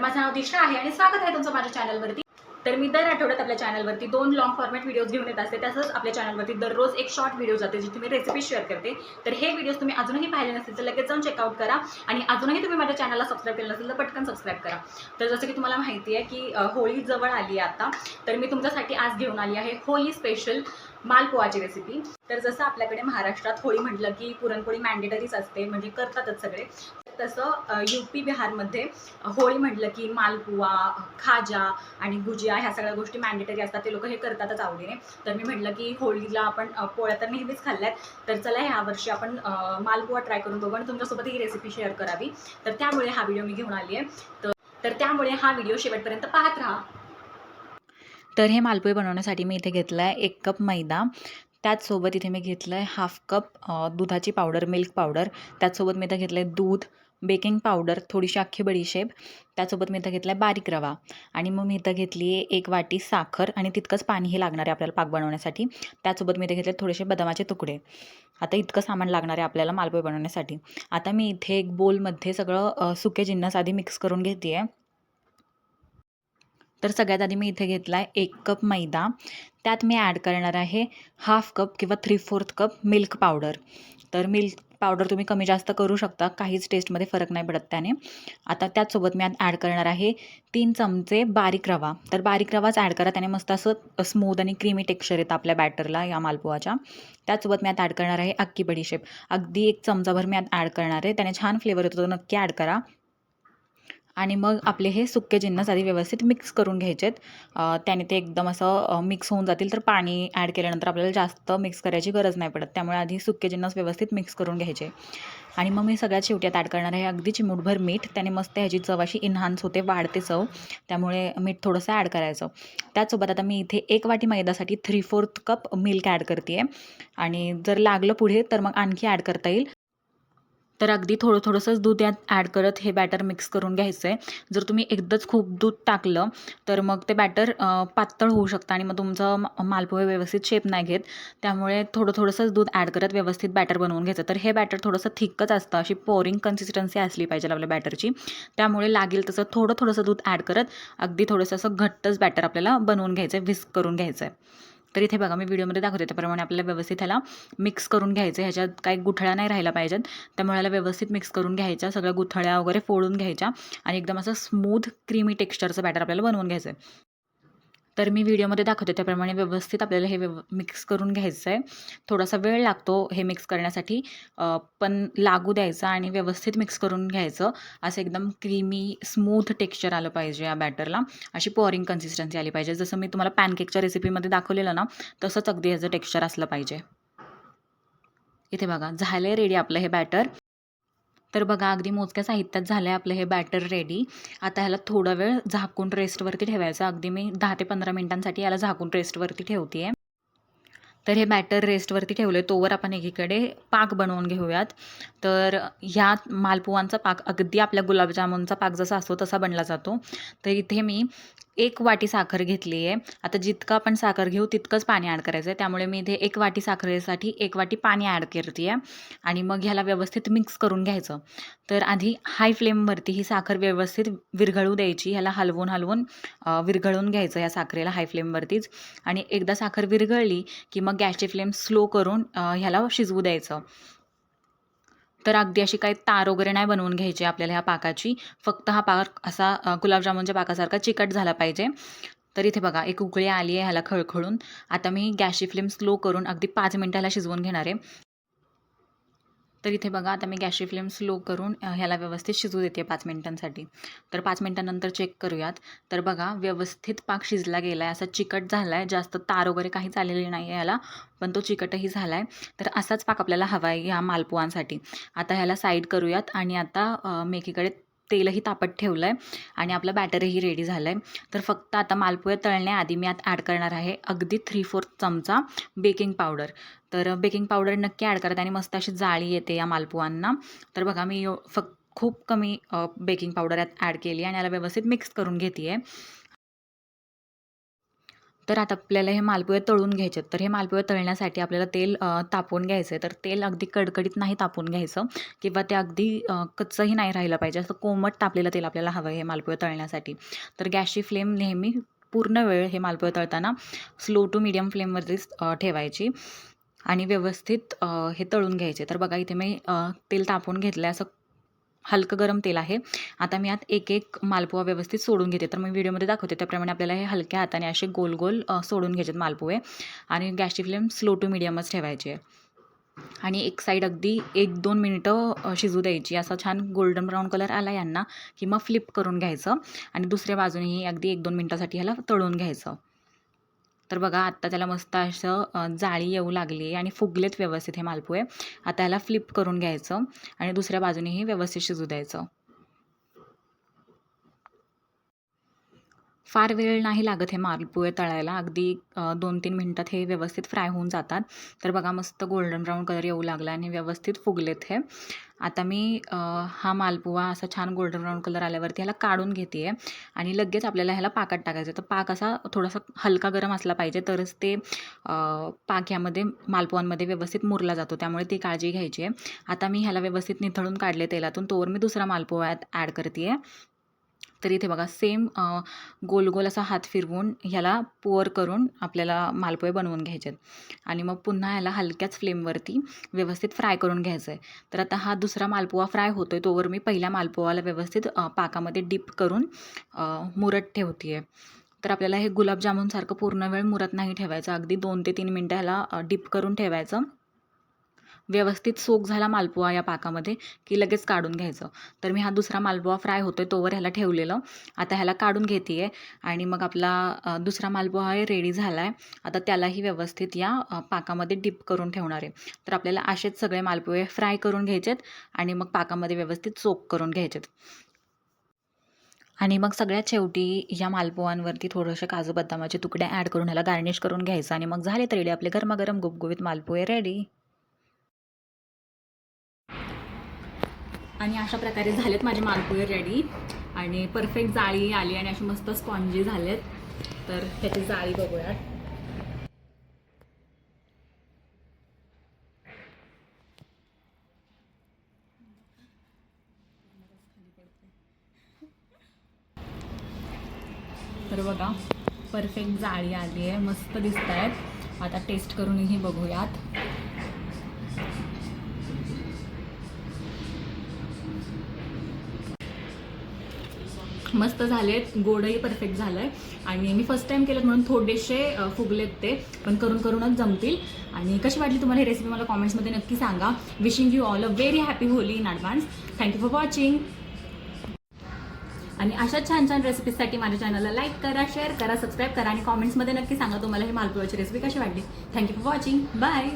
माझं नाव दिशा आहे आणि स्वागत आहे तुमचं माझ्या चॅनलवरती। तर मी दर आठवड्यात आपल्या चॅनलवरती 2 लॉंग फॉर्मॅट व्हिडिओज घेऊन येत असते। तसंच आपल्या चॅनलवरती दररोज एक शॉर्ट व्हिडिओ जाते जिथे मी रेसिपी शेअर करते। तर हे व्हिडिओज तुम्ही अजूनही पाहिले नसतील तर लगेच जाऊन चेकआउट करा आणि अजूनही तुम्ही माझ्या चॅनलला सबस्क्राइब केलं नसेल तर पटकन सबस्क्राइब करा। तर जसं की तुम्हाला माहिती आहे की होळी जवळ आली आहे आता, तर मी तुमच्यासाठी आज घेऊन आली आहे होळी स्पेशल मालपुआची रेसिपी। तर जसं आपल्याकडे महाराष्ट्रात होळी म्हटलं की पुरणपोळी मॅन्डेटरीच असते, म्हणजे करतातच सगळे। तसं यूपी बिहारमध्ये होळी म्हटलं की मालपुआ, खाजा आणि गुजिया ह्या सगळ्या गोष्टी मॅन्डेटरी असतात, ते लोक हे करतातच आवडीने। तर मी म्हटलं की होळीला आपण पोळ्या तर नेहमीच खाल्ल्यात, तर चला ह्या वर्षी आपण मालपुआ ट्राय करून बघू आणि तुमच्यासोबत ही रेसिपी शेअर करावी। तर त्यामुळे हा व्हिडिओ मी घेऊन आली आहे। तर त्यामुळे हा व्हिडिओ शेवटपर्यंत पाहत राहा। तर हे मालपुए बनवण्यासाठी मी इथे घेतलं आहे 1 कप मैदा, त्याचसोबत इथे मी घेतलं आहे हाफ कप दुधाची पावडर, मिल्क पावडर, त्याचसोबत मी इथं घेतलं आहे दूध, बेकिंग पावडर, थोडीशी अख्खी बडीशेप, त्याचसोबत मी इथं घेतला आहे बारीक रवा आणि मग मी इथं घेतली आहे 1 वाटी साखर आणि तितकंच पाणीही लागणार आहे आपल्याला पाक बनवण्यासाठी। त्याचसोबत मी इथे घेतले थोडेसे बदामाचे तुकडे। आता इतकं सामान लागणार आहे आपल्याला मालपुए बनवण्यासाठी। आता मी इथे एक बोलमध्ये सगळं सुके जिन्नस आधी मिक्स करून घेते आहे। तर सगळ्यात आधी मी इथे घेतला आहे 1 कप मैदा, त्यात मी ॲड करणार आहे हाफ कप किंवा 3/4 कप मिल्क पावडर। तर मिल्क पावडर तुम्ही कमी जास्त करू शकता, काहीच टेस्टमध्ये फरक नाही पडत त्याने। आता त्याचसोबत मी ॲड करणार आहे 3 चमचे बारीक रवा। तर बारीक रवाच ॲड करा, त्याने मस्त असं स्मूथ आणि क्रीमी टेक्स्चर येतं आपल्या बॅटरला या मालपुआच्या। त्याचसोबत मी ॲड करणार आहे अख्खी बडीशेप, अगदी 1 चमचाभर मी ॲड करणार आहे, त्याने छान फ्लेवर येतो, नक्की ॲड करा। आणि मग आपले हे सुके जिन्नस आधी व्यवस्थित मिक्स करून घ्यायचेत, त्याने ते एकदम असं मिक्स होऊन जातील। तर पाणी ॲड केल्यानंतर आपल्याला जास्त मिक्स करायची गरज नाही पडत, त्यामुळे आधी सुके जिन्नस व्यवस्थित मिक्स करून घ्यायचे। आणि मग मी सगळ्यात शेवटी ॲड करणार आहे अगदी चिमूटभर मीठ, त्याने मस्त ह्याची चव अशी इन्हान्स होते, वाढते चव, त्यामुळे मीठ थोडंसं ॲड करायचं। त्याचसोबत आता मी इथे 1 वाटी मैद्यासाठी 3/4 कप मिल्क ॲड करते आहे आणि जर लागलं पुढे तर मग आणखी ॲड करता येईल। तर अगदी थोडंसंच दूध यात ॲड करत हे बॅटर मिक्स करून घ्यायचं आहे। जर तुम्ही एकदाच खूप दूध टाकलं तर मग ते बॅटर पातळ होऊ शकतं आणि मग तुमचं मालपुए व्यवस्थित शेप नाही घेत, त्यामुळे थोडंसंच दूध ॲड करत व्यवस्थित बॅटर बनवून घ्यायचं। तर हे बॅटर थोडंसं थिकच असतं, अशी पोरिंग कन्सिस्टन्सी असली पाहिजे आपल्या बॅटरची, त्यामुळे लागेल तसं थोडंसं दूध ॲड करत अगदी थोडंसं असं घट्टच बॅटर आपल्याला बनवून घ्यायचं आहे, व्हिस्क करून घ्यायचं आहे। तर इथे बघा मी व्हिडिओमध्ये दाखवते त्याप्रमाणे आपल्याला व्यवस्थित ह्याला मिक्स करून घ्यायचं आहे। ह्याच्यात काही गुठळ्या नाही राहायला पाहिजेत, त्यामुळे ह्याला व्यवस्थित मिक्स करून घ्यायच्या, सगळ्या गुठळ्या वगैरे फोडून घ्यायच्या आणि एकदम असं स्मूथ क्रीमी टेक्स्चरचं बॅटर आपल्याला बनवून घ्यायचं आहे। तर मी व्हिडिओमध्ये दाखवते त्याप्रमाणे व्यवस्थित आपल्याला हे मिक्स करून घ्यायचं आहे। थोडासा वेळ लागतो हे मिक्स करण्यासाठी, पण लागू द्यायचा आणि व्यवस्थित मिक्स करून घ्यायचं। असं एकदम क्रीमी स्मूथ टेक्स्चर आलं पाहिजे या बॅटरला, अशी पोरिंग कन्सिस्टन्सी आली पाहिजे। जसं मी तुम्हाला पॅनकेकच्या रेसिपीमध्ये दाखवलेलं ना, तसंच अगदी ह्याचं टेक्स्चर असलं पाहिजे। इथे बघा झालं आहे रेडी आपलं हे बॅटर। तर बघा अगदी मोजक्या साहित्यात झालं आहे आपलं हे बॅटर रेडी। आता ह्याला थोडा वेळ झाकून रेस्टवरती ठेवायचं, अगदी मी 10 ते 15 मिनिटांसाठी याला झाकून रेस्टवरती ठेवते आहे। तर हे बॅटर रेस्टवरती ठेवलं आहे, तोवर आपण एकीकडे पाक बनवून घेऊयात। तर ह्या मालपुआंचा पाक अगदी आपल्या गुलाबजामुनचा पाक जसा असतो तसा बनला जातो। तर इथे मी 1 वाटी साखर घेतली आहे। आता जितकं आपण साखर घेऊ तितकंच पाणी ॲड करायचं आहे, त्यामुळे मी इथे 1 वाटी साखरेसाठी 1 वाटी पाणी ॲड करते आहे आणि मग ह्याला व्यवस्थित मिक्स करून घ्यायचं। तर आधी हाय फ्लेमवरती ही साखर व्यवस्थित विरघळू द्यायची, ह्याला हलवून विरघळून घ्यायचं ह्या साखरेला हाय फ्लेमवरतीच। आणि एकदा साखर विरघळली की मग गॅसची फ्लेम स्लो करून ह्याला शिजवू द्यायचं। तर अगदी अशी काही तार वगैरे नाही बनवून घ्यायची आपल्याला ह्या पाकाची, फक्त हा पाक असा गुलाबजामुनच्या पाकासारखा चिकट झाला पाहिजे। तर इथे बघा एक उकळी आली आहे ह्याला खळखळून। आता मी गॅसची फ्लेम स्लो करून अगदी 5 मिनिटं ह्याला शिजवून घेणार आहे। तर इथे बघा आता मी गॅसची फ्लेम स्लो करून ह्याला व्यवस्थित शिजू देते 5 मिनिटांसाठी। तर 5 मिनिटांनंतर चेक करूयात। तर बघा व्यवस्थित पाक शिजला गेला आहे, असा चिकट झाला आहे, जास्त तार वगैरे काहीच आलेली नाही आहे ह्याला, पण तो चिकटही झाला आहे। तर असाच पाक आपल्याला हवा आहे ह्या मालपुआंसाठी। आता ह्याला साईड करूयात आणि आता मी एकीकडे तेलही तापत ठेवलं आहे आणि आपलं बॅटरही रेडी झालं आहे। तर फक्त आता मालपुए तळण्याआधी मी ॲड करणार आहे अगदी 3/4 चमचा बेकिंग पावडर। तर बेकिंग पावडर नक्की ॲड करा, त्याने मस्त अशी जाळी येते या मालपुआंना। तर बघा मी खूप कमी बेकिंग पावडर यात ॲड केली आणि याला व्यवस्थित मिक्स करून घेते आहे। तर आता आपल्याला हे मालपुळे तळून घ्यायचे आहेत. तर हे मालपुळे तळण्यासाठी आपल्याला तेल तापवून घ्यायचं आहे. तर तेल अगदी कडकडीत नाही तापवून घ्यायचं किंवा ते अगदी कच्चंही नाही राहिलं पाहिजे. असं कोमट तापलेलं तेल आपल्याला हवं आहे हे मालपुळे तळण्यासाठी. तर गॅसची फ्लेम नेहमी पूर्ण वेळ हे मालपुळे तळताना स्लो टू मीडियम फ्लेमवरतीच ठेवायची आणि व्यवस्थित हे तळून घ्यायचे. तर बघा इथे मी तेल तापवून घेतलं आहे. असं हलकं गरम तेल आहे. आता मी यात एक एक मालपुवा व्यवस्थित सोडून घेते. तर मी व्हिडिओमध्ये दाखवते त्याप्रमाणे आपल्याला हे हलक्या हाताने असे गोल गोल सोडून घ्यायचे मालपुवे आणि गॅसची फ्लेम स्लो टू मीडियमच ठेवायची आहे. आणि एक साईड अगदी 1-2 मिनिटं शिजू द्यायची. असा छान गोल्डन ब्राऊन कलर आला यांना की मग फ्लिप करून घ्यायचं आणि दुसऱ्या बाजूनेही अगदी 1-2 मिनिटासाठी ह्याला तळून घ्यायचं. तर बघा आत्ता त्याला मस्त असं जाळी येऊ लागली आहे आणि फुगलेत व्यवस्थित हे मालपुवे. आता ह्याला फ्लिप करून घ्यायचं आणि दुसऱ्या बाजूनेही व्यवस्थित शिजू द्यायचं. फार वेळ नाही लागत हे मालपुळे तळायला. अगदी 2-3 मिनिटात हे व्यवस्थित फ्राय होऊन जातात. तर बघा मस्त गोल्डन ब्राऊन कलर येऊ लागला आणि व्यवस्थित फुगलेत हे. आता मी हा मालपुवा असा छान गोल्डन ब्राऊन कलर आल्यावरती ह्याला काढून घेते आहे आणि लगेच आपल्याला ह्याला पाकात टाकायचं. तर पाक असा थोडासा हलका गरम असला पाहिजे तरच ते पाक ह्यामध्ये मालपुवांमध्ये व्यवस्थित मुरला जातो. त्यामुळे ती काळजी घ्यायची आहे. आता मी ह्याला व्यवस्थित निथळून काढले तेलातून. तोवर मी दुसरा मालपुवा यात ॲड करते आहे. तर इथे बघा सेम गोल गोल असा हात फिरवून ह्याला पोअर करून आपल्याला मालपोहे बनवून घ्यायचे आहेत आणि मग पुन्हा ह्याला हलक्याच फ्लेमवरती व्यवस्थित फ्राय करून घ्यायचं आहे. तर आता हा दुसरा मालपुवा फ्राय होतो आहे तोवर मी पहिल्या मालपुवाला व्यवस्थित पाकामध्ये डिप करून मुरत ठेवते आहे. तर आपल्याला हे गुलाबजामुनसारखं पूर्ण वेळ मुरत नाही ठेवायचं. अगदी 2 ते 3 मिनटं ह्याला डिप करून ठेवायचं. व्यवस्थित सोक झाला मालपुवा या पाकामध्ये की लगेच काढून घ्यायचं. तर मी हा दुसरा मालपुवा फ्राय होतो आहे तोवर ह्याला ठेवलेलं. आता ह्याला काढून घेते आहे आणि मग आपला दुसरा मालपुवा आहे रेडी झाला आहे. आता त्यालाही व्यवस्थित या पाकामध्ये डिप करून ठेवणार आहे. तर आपल्याला असेच सगळे मालपुवे फ्राय करून घ्यायचे आहेत आणि मग पाकामध्ये व्यवस्थित सोक करून घ्यायचे आहेत. आणि मग सगळ्यात शेवटी या मालपुवांवरती थोडेसे काजू बदामाचे तुकडे ॲड करून ह्याला गार्निश करून घ्यायचं आणि मग झाले तर रेडी आपले गरमागरम गुबगुबीत मालपुवे रेडी. आणि अशा प्रकारे झालेत माझे मालपुवे रेडी आणि परफेक्ट जाळी आली आणि अशी मस्त स्पॉन्जी झालेत. तर त्याची जाळी बघूयात. तर बघा परफेक्ट जाळी आली आहे, मस्त दिसत आहेत. आता टेस्ट करूनही बघूयात. मस्त झालेत, गोडही परफेक्ट झालं आहे आणि मी फर्स्ट टाईम केलं म्हणून थोडेसे फुगलेत ते, पण करूनच जमतील. आणि कशी वाटली तुम्हाला ही रेसिपी मला कॉमेंट्समध्ये नक्की सांगा. Wishing you all a very happy Holy in advance. Thank you for watching. आणि अशा छान छान रेसिपीजसाठी माझ्या चॅनलला लाईक करा, शेअर करा, सबस्क्राईब करा आणि कॉमेंट्समध्ये नक्की सांगा तुम्हाला ही मालपुवाची रेसिपी कशी वाटली. Thank you for watching. बाय.